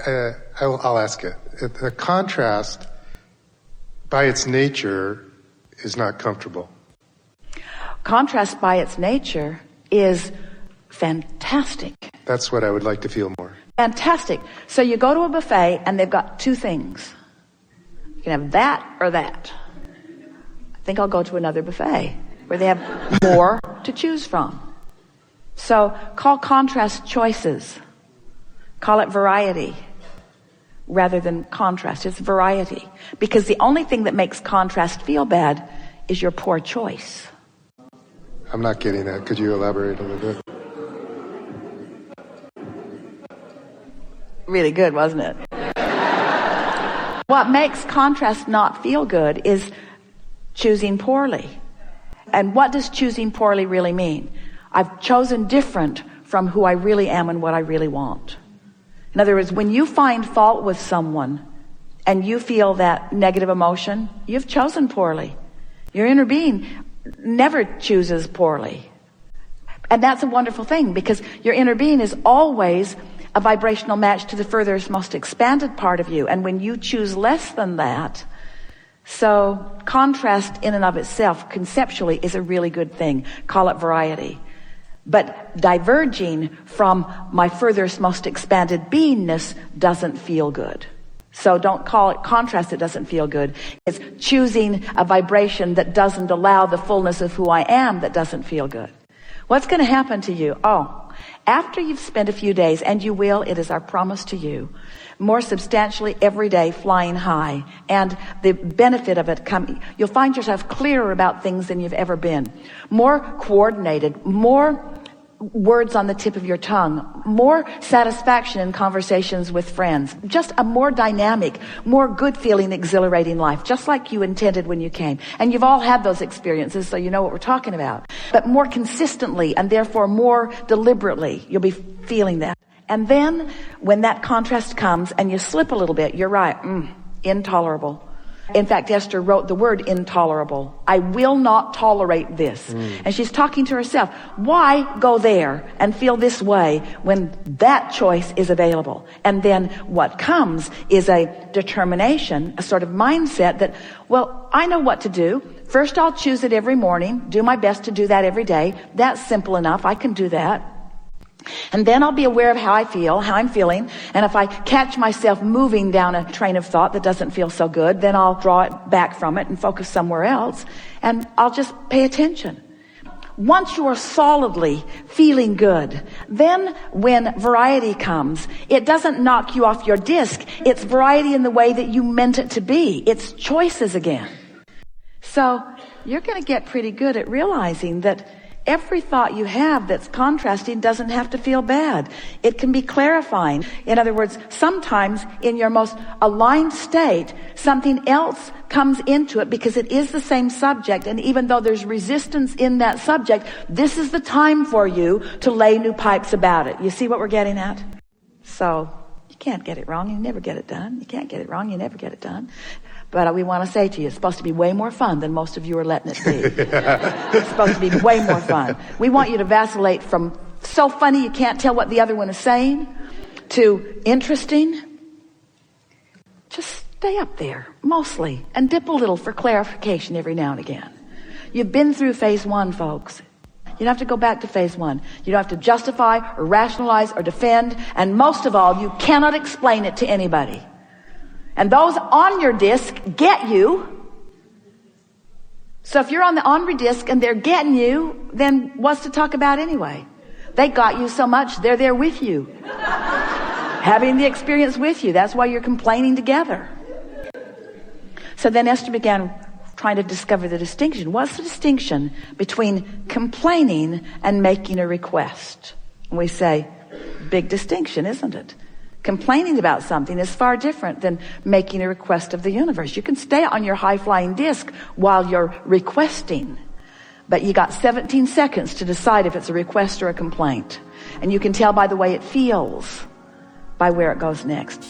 I'll ask it. The contrast, by its nature, is not comfortable. Contrast by its nature is fantastic. That's what I would like to feel more. Fantastic. So you go to a buffet and they've got two things. You can have that or that. I think I'll go to another buffet where they have more to choose from. So call contrast choices. Call it variety rather than contrast. It's variety. Because the only thing that makes contrast feel bad is your poor choice. I'm not getting that. Could you elaborate a little bit? Really good, wasn't it? What makes contrast not feel good is choosing poorly. And what does choosing poorly really mean? I've chosen different from who I really am and what I really want. In other words, when you find fault with someone and you feel that negative emotion, you've chosen poorly. Your inner being never chooses poorly. And that's a wonderful thing, because your inner being is always a vibrational match to the furthest, most expanded part of you. And when you choose less than that, so contrast in and of itself conceptually is a really good thing. Call it variety. But diverging from my furthest, most expanded beingness doesn't feel good. So don't call it contrast that doesn't feel good. It's choosing a vibration that doesn't allow the fullness of who I am that doesn't feel good. What's going to happen to you? After you've spent a few days, and you will, it is our promise to you, more substantially every day flying high, and the benefit of it you'll find yourself clearer about things than you've ever been, more coordinated, more words on the tip of your tongue, more satisfaction in conversations with friends, just a more dynamic, more good feeling, exhilarating life, just like you intended when you came. And you've all had those experiences, so you know what we're talking about. But more consistently, and therefore more deliberately, you'll be feeling that. And then when that contrast comes and you slip a little bit, you're right, intolerable. In fact, Esther wrote the word intolerable. I will not tolerate this. And she's talking to herself. Why go there and feel this way when that choice is available? And then what comes is a determination, a sort of mindset that, well, I know what to do. First, I'll choose it every morning, do my best to do that every day. That's simple enough. I can do that. And then I'll be aware of how I feel, how I'm feeling. And if I catch myself moving down a train of thought that doesn't feel so good, then I'll draw it back from it and focus somewhere else. And I'll just pay attention. Once you are solidly feeling good, then when variety comes, it doesn't knock you off your disc. It's variety in the way that you meant it to be. It's choices again. So you're going to get pretty good at realizing that every thought you have that's contrasting doesn't have to feel bad. It can be clarifying. In other words, sometimes in your most aligned state, something else comes into it because it is the same subject. And even though there's resistance in that subject, this is the time for you to lay new pipes about it. You see what we're getting at? So you can't get it wrong. You never get it done. You can't get it wrong. You never get it done. But we want to say to you, it's supposed to be way more fun than most of you are letting it be. It's supposed to be way more fun. We want you to vacillate from so funny you can't tell what the other one is saying to interesting. Just stay up there, mostly, and dip a little for clarification every now and again. You've been through phase one, folks. You don't have to go back to phase one. You don't have to justify or rationalize or defend. And most of all, you cannot explain it to anybody. And those on your disc get you. So if you're on the Omri disc and they're getting you, then what's to talk about anyway? They got you so much, they're there with you. Having the experience with you. That's why you're complaining together. So then Esther began trying to discover the distinction. What's the distinction between complaining and making a request? And we say, big distinction, isn't it? Complaining about something is far different than making a request of the universe. You can stay on your high-flying disc while you're requesting, but you got 17 seconds to decide if it's a request or a complaint. And you can tell by the way it feels, by where it goes next.